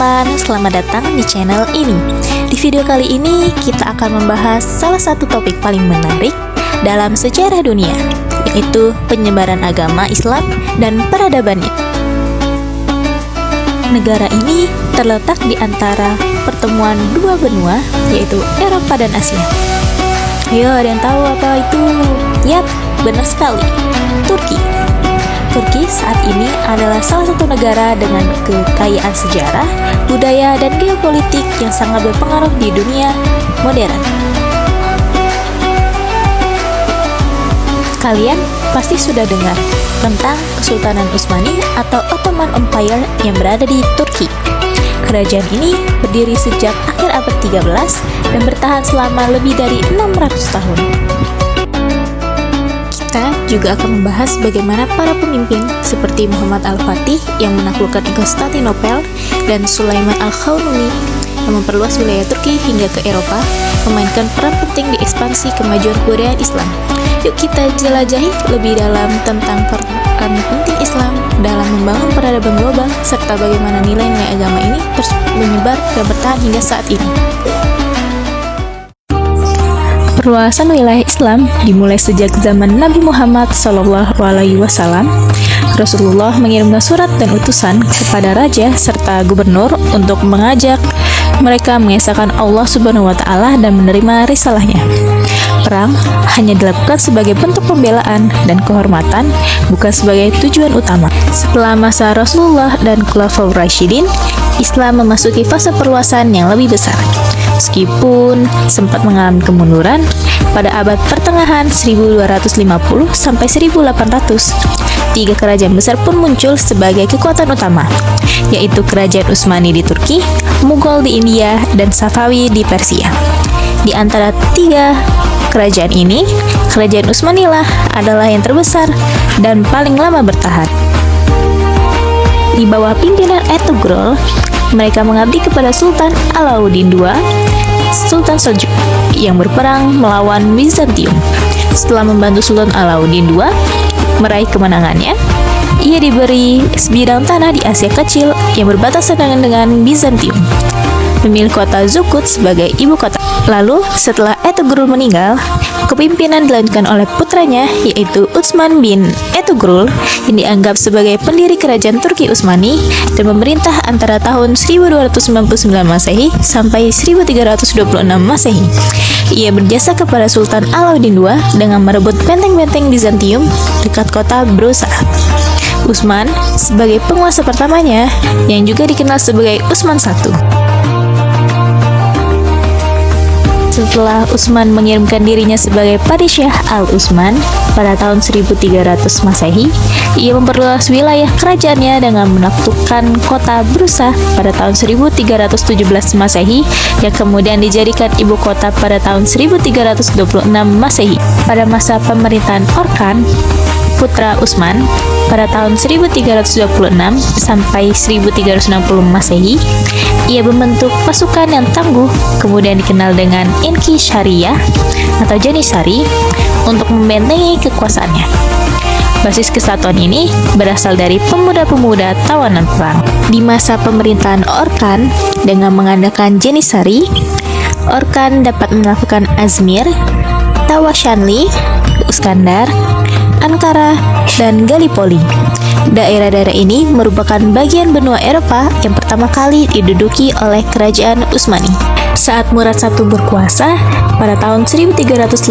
teman-teman, selamat datang di channel ini. Di video kali ini kita akan membahas salah satu topik paling menarik dalam sejarah dunia, yaitu penyebaran agama Islam dan peradabannya. Negara ini terletak di antara pertemuan dua benua, yaitu Eropa dan Asia. Ayo, ada yang tahu apa itu? Yap, benar sekali, Turki. Turki saat ini adalah salah satu negara dengan kekayaan sejarah, budaya, dan geopolitik yang sangat berpengaruh di dunia modern. Kalian pasti sudah dengar tentang Kesultanan Utsmani atau Ottoman Empire yang berada di Turki. Kerajaan ini berdiri sejak akhir abad 13 dan bertahan selama lebih dari 600 tahun. Kita juga akan membahas bagaimana para pemimpin seperti Muhammad Al-Fatih yang menaklukkan Konstantinopel dan Sulaiman Al-Qaununi yang memperluas wilayah Turki hingga ke Eropa, memainkan peran penting di ekspansi kemajuan kebudayaan Islam. Yuk kita jelajahi lebih dalam tentang peran penting Islam dalam membangun peradaban global serta bagaimana nilai-nilai agama ini terus menyebar dan bertahan hingga saat ini. Perluasan wilayah Islam dimulai sejak zaman Nabi Muhammad SAW. Rasulullah mengirimkan surat dan utusan kepada raja serta gubernur untuk mengajak mereka mengesahkan Allah Subhanahu wa Ta'ala dan menerima risalahnya. Perang hanya dilakukan sebagai bentuk pembelaan dan kehormatan, bukan sebagai tujuan utama. Setelah masa Rasulullah dan Khulafaur Rasyidin, Islam memasuki fase perluasan yang lebih besar. Meskipun sempat mengalami kemunduran pada abad pertengahan 1250 sampai 1800, tiga kerajaan besar pun muncul sebagai kekuatan utama, yaitu Kerajaan Utsmani di Turki, Mughal di India, dan Safawi di Persia. Di antara tiga kerajaan ini, Kerajaan Utsmanilah adalah yang terbesar dan paling lama bertahan. Di bawah pimpinan Ertugrul, mereka mengabdi kepada Sultan Alauddin II, Sultan Seljuk, yang berperang melawan Bizantium. Setelah membantu Sultan Alauddin II meraih kemenangannya, ia diberi sebidang tanah di Asia Kecil yang berbatasan dengan Bizantium, memilih kota Zuhud sebagai ibu kota. Lalu, setelah Ertugrul meninggal, kepimpinan dilanjutkan oleh putranya, yaitu Utsman bin Ertugrul, yang dianggap sebagai pendiri kerajaan Turki Utsmani dan memerintah antara tahun 1299 Masehi sampai 1326 Masehi. Ia berjasa kepada Sultan Alauddin II dengan merebut benteng-benteng Bizantium dekat kota Brosa. Utsman sebagai penguasa pertamanya, yang juga dikenal sebagai Utsman I. Setelah Utsman mengirimkan dirinya sebagai Padishah Al-Utsman pada tahun 1300 Masehi, ia memperluas wilayah kerajaannya dengan menaklukkan kota Brusa pada tahun 1317 Masehi yang kemudian dijadikan ibu kota pada tahun 1326 Masehi. Pada masa pemerintahan Orkan, putra Utsman, pada tahun 1326 sampai 1360 Masehi, ia membentuk pasukan yang tangguh, kemudian dikenal dengan Inki-Syariah atau Janissary, untuk membentengi kekuasaannya. Basis kesatuan ini berasal dari pemuda-pemuda tawanan perang. Di masa pemerintahan Orkan, dengan mengandalkan Janissary, Orkan dapat menaklukkan Azmir, Tawashanli, Iskandar, Ankara, dan Gallipoli. Daerah-daerah ini merupakan bagian benua Eropa yang pertama kali diduduki oleh Kerajaan Utsmani. Saat Murad I berkuasa pada tahun 1359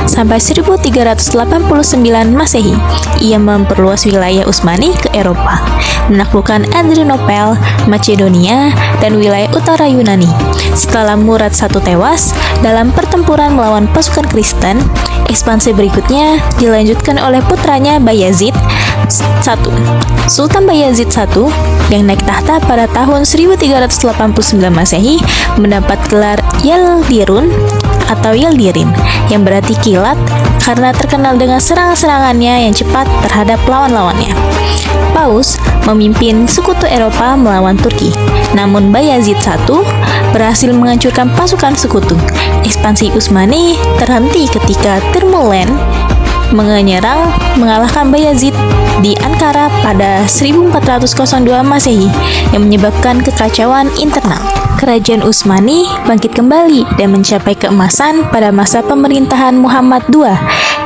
sampai 1389 Masehi, ia memperluas wilayah Utsmani ke Eropa, menaklukkan Adrianopel, Macedonia, dan wilayah utara Yunani. Setelah Murad I tewas dalam pertempuran melawan pasukan Kristen, ekspansi berikutnya dilanjutkan oleh putranya Bayazid I. Sultan Bayazid I yang naik tahta pada tahun 1389 Masehi mendapat gelar Yildirun atau Yildirim, yang berarti kilat karena terkenal dengan serangan-serangannya yang cepat terhadap lawan-lawannya. Paus memimpin sekutu Eropa melawan Turki, namun Bayazid I berhasil menghancurkan pasukan sekutu. Ekspansi Utsmani terhenti ketika Timurlen menyerang mengalahkan Bayazid di Ankara pada 1402 Masehi yang menyebabkan kekacauan internal. Kerajaan Utsmani bangkit kembali dan mencapai keemasan pada masa pemerintahan Muhammad II.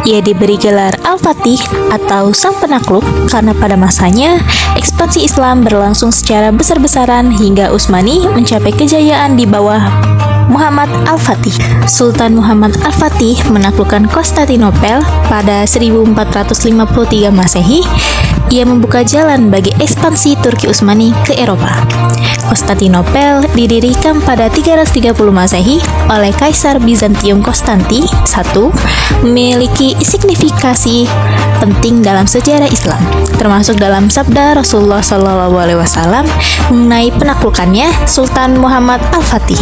Ia diberi gelar Al-Fatih atau Sang Penakluk karena pada masanya ekspansi Islam berlangsung secara besar-besaran hingga Utsmani mencapai kejayaan di bawah Muhammad Al-Fatih. Sultan Muhammad Al-Fatih menaklukkan Konstantinopel pada 1453 Masehi. Ia membuka jalan bagi ekspansi Turki Utsmani ke Eropa. Konstantinopel didirikan pada 330 Masehi oleh Kaisar Bizantium Konstantin I, memiliki signifikasi penting dalam sejarah Islam, termasuk dalam sabda Rasulullah SAW mengenai penaklukannya Sultan Muhammad Al-Fatih.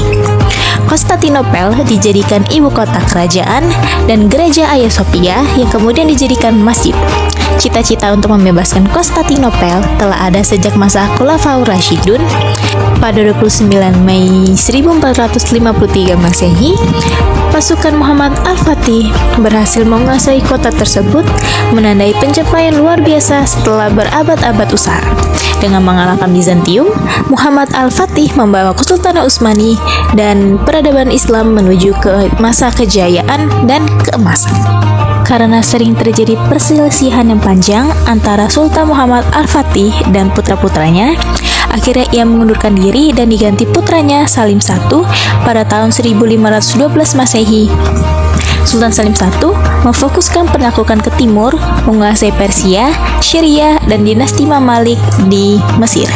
Konstantinopel dijadikan ibu kota kerajaan dan gereja Hagia Sophia yang kemudian dijadikan masjid. Cita-cita untuk membebaskan Konstantinopel telah ada sejak masa Khulafaur Rasyidun. Pada 29 Mei 1453 Masehi, pasukan Muhammad Al-Fatih berhasil menguasai kota tersebut, menandai pencapaian luar biasa setelah berabad-abad usaha. Dengan mengalahkan Bizantium, Muhammad Al-Fatih membawa Kesultanan Utsmani dan peradaban Islam menuju ke masa kejayaan dan keemasan. Karena sering terjadi perselisihan yang panjang antara Sultan Muhammad Al-Fatih dan putra-putranya, akhirnya ia mengundurkan diri dan diganti putranya Salim I pada tahun 1512 Masehi. Sultan Salim I memfokuskan penaklukan ke timur, menguasai Persia, Syria, dan dinasti Mamalik di Mesir.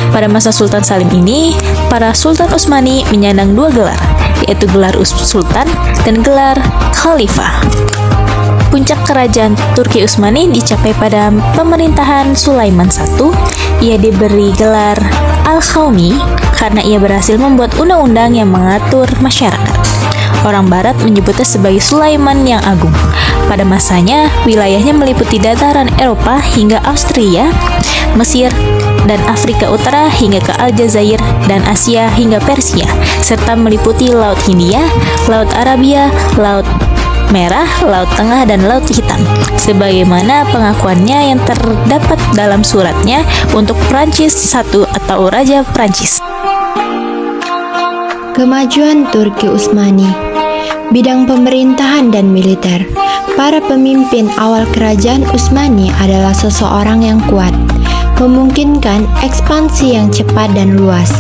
Pada masa Sultan Salim ini, para Sultan Utsmani menyandang dua gelar, yaitu gelar Sultan dan gelar Khalifah. Puncak kerajaan Turki Utsmani dicapai pada pemerintahan Sulaiman I. Ia diberi gelar Al-Qaumi karena ia berhasil membuat undang-undang yang mengatur masyarakat. Orang Barat menyebutnya sebagai Sulaiman yang Agung. Pada masanya, wilayahnya meliputi dataran Eropa hingga Austria, Mesir, dan Afrika Utara hingga ke Aljazair, dan Asia hingga Persia, serta meliputi Laut Hindia, Laut Arabia, Laut Merah, Laut Tengah, dan Laut Hitam, sebagaimana pengakuannya yang terdapat dalam suratnya untuk Prancis I atau Raja Prancis. Kemajuan Turki Utsmani. Bidang pemerintahan dan militer. Para pemimpin awal kerajaan Utsmani adalah seseorang yang kuat, memungkinkan ekspansi yang cepat dan luas.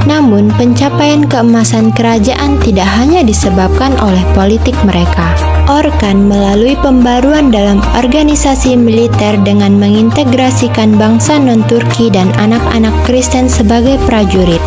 Namun, pencapaian keemasan kerajaan tidak hanya disebabkan oleh politik mereka. Orkan melalui pembaruan dalam organisasi militer dengan mengintegrasikan bangsa non-Turki dan anak-anak Kristen sebagai prajurit.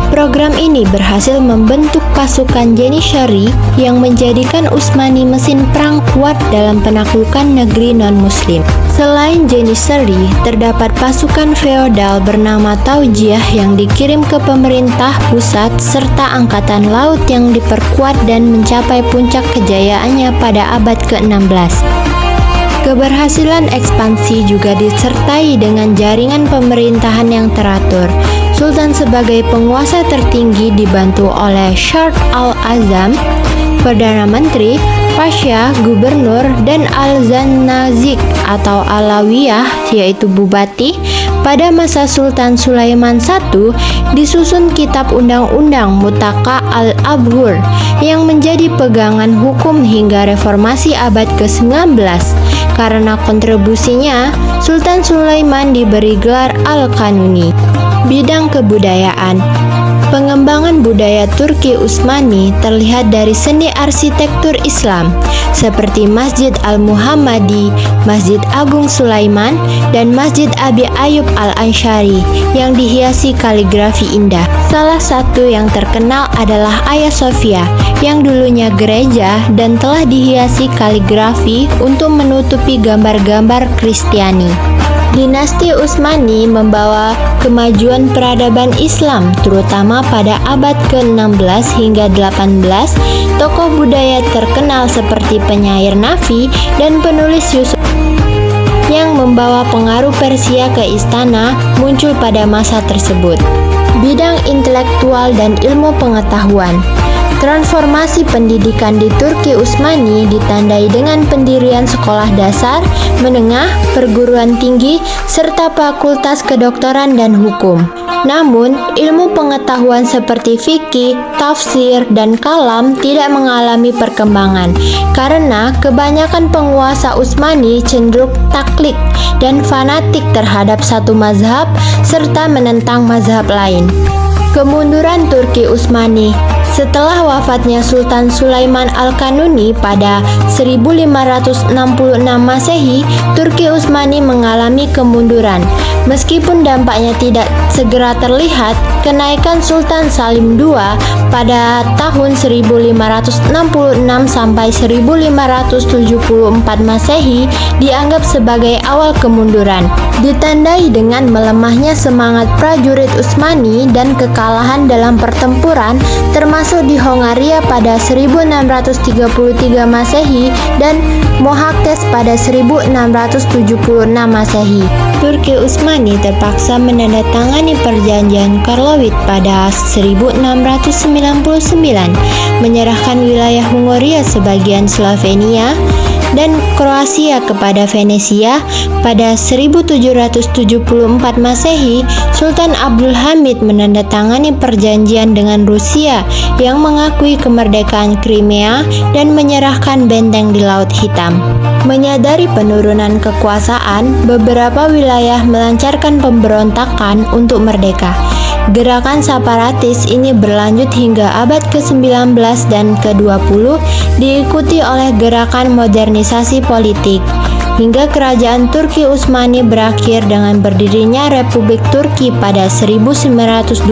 Program ini berhasil membentuk pasukan Janishary yang menjadikan Utsmani mesin perang kuat dalam penaklukan negeri non-muslim. Selain Janishary, terdapat pasukan feodal bernama Taujiah yang dikirim ke pemerintah pusat serta angkatan laut yang diperkuat dan mencapai puncak kejayaannya pada abad ke-16. Keberhasilan ekspansi juga disertai dengan jaringan pemerintahan yang teratur. Sultan sebagai penguasa tertinggi dibantu oleh Shah al-Azam, Perdana Menteri, Pasha, Gubernur, dan Al-Zannazik atau Alawiyah yaitu Bupati. Pada masa Sultan Sulaiman I, disusun Kitab Undang-Undang Mutaka al-Abhur yang menjadi pegangan hukum hingga reformasi abad ke-19. Karena kontribusinya, Sultan Sulaiman diberi gelar Al-Kanuni. Bidang kebudayaan. Pengembangan budaya Turki Utsmani terlihat dari seni arsitektur Islam seperti Masjid Al-Muhammadi, Masjid Agung Sulaiman, dan Masjid Abi Ayyub Al-Ansyari yang dihiasi kaligrafi indah. Salah satu yang terkenal adalah Hagia Sophia yang dulunya gereja dan telah dihiasi kaligrafi untuk menutupi gambar-gambar Kristiani. Dinasti Utsmani membawa kemajuan peradaban Islam, terutama pada abad ke-16 hingga 18. Tokoh budaya terkenal seperti penyair Nafi dan penulis Yusuf yang membawa pengaruh Persia ke istana muncul pada masa tersebut. Bidang intelektual dan ilmu pengetahuan. Transformasi pendidikan di Turki Utsmani ditandai dengan pendirian sekolah dasar, menengah, perguruan tinggi, serta fakultas kedokteran dan hukum. Namun, ilmu pengetahuan seperti fikih, tafsir, dan kalam tidak mengalami perkembangan karena kebanyakan penguasa Utsmani cenderung taklid dan fanatik terhadap satu mazhab serta menentang mazhab lain. Kemunduran Turki Utsmani. Setelah wafatnya Sultan Sulaiman Al-Kanuni pada 1566 Masehi, Turki Utsmani mengalami kemunduran. Meskipun dampaknya tidak segera terlihat, kenaikan Sultan Salim II pada tahun 1566 sampai 1574 Masehi dianggap sebagai awal kemunduran, ditandai dengan melemahnya semangat prajurit Utsmani dan kekalahan dalam pertempuran termasuk di Hongaria pada 1633 Masehi dan Mohaques pada 1676 Masehi. Turki Utsmani terpaksa menandatangani perjanjian Karlowitz pada 1699, menyerahkan wilayah Hungaria sebagian Slovenia dan Kroasia kepada Venesia. Pada 1774 Masehi, Sultan Abdul Hamid menandatangani perjanjian dengan Rusia yang mengakui kemerdekaan Crimea dan menyerahkan benteng di Laut Hitam. Menyadari penurunan kekuasaan, beberapa wilayah melancarkan pemberontakan untuk merdeka. Gerakan separatis ini berlanjut hingga abad ke-19 dan ke-20, diikuti oleh gerakan modernisasi politik, hingga kerajaan Turki Utsmani berakhir dengan berdirinya Republik Turki pada 1924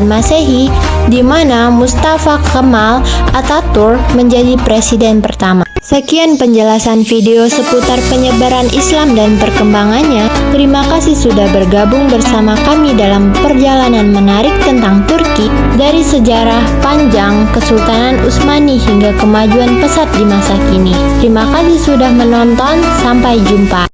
Masehi, di mana Mustafa Kemal Atatürk menjadi presiden pertama. Sekian penjelasan video seputar penyebaran Islam dan perkembangannya. Terima kasih sudah bergabung bersama kami dalam perjalanan menarik tentang Turki dari sejarah panjang Kesultanan Utsmani hingga kemajuan pesat di masa kini. Terima kasih sudah menonton, sampai jumpa.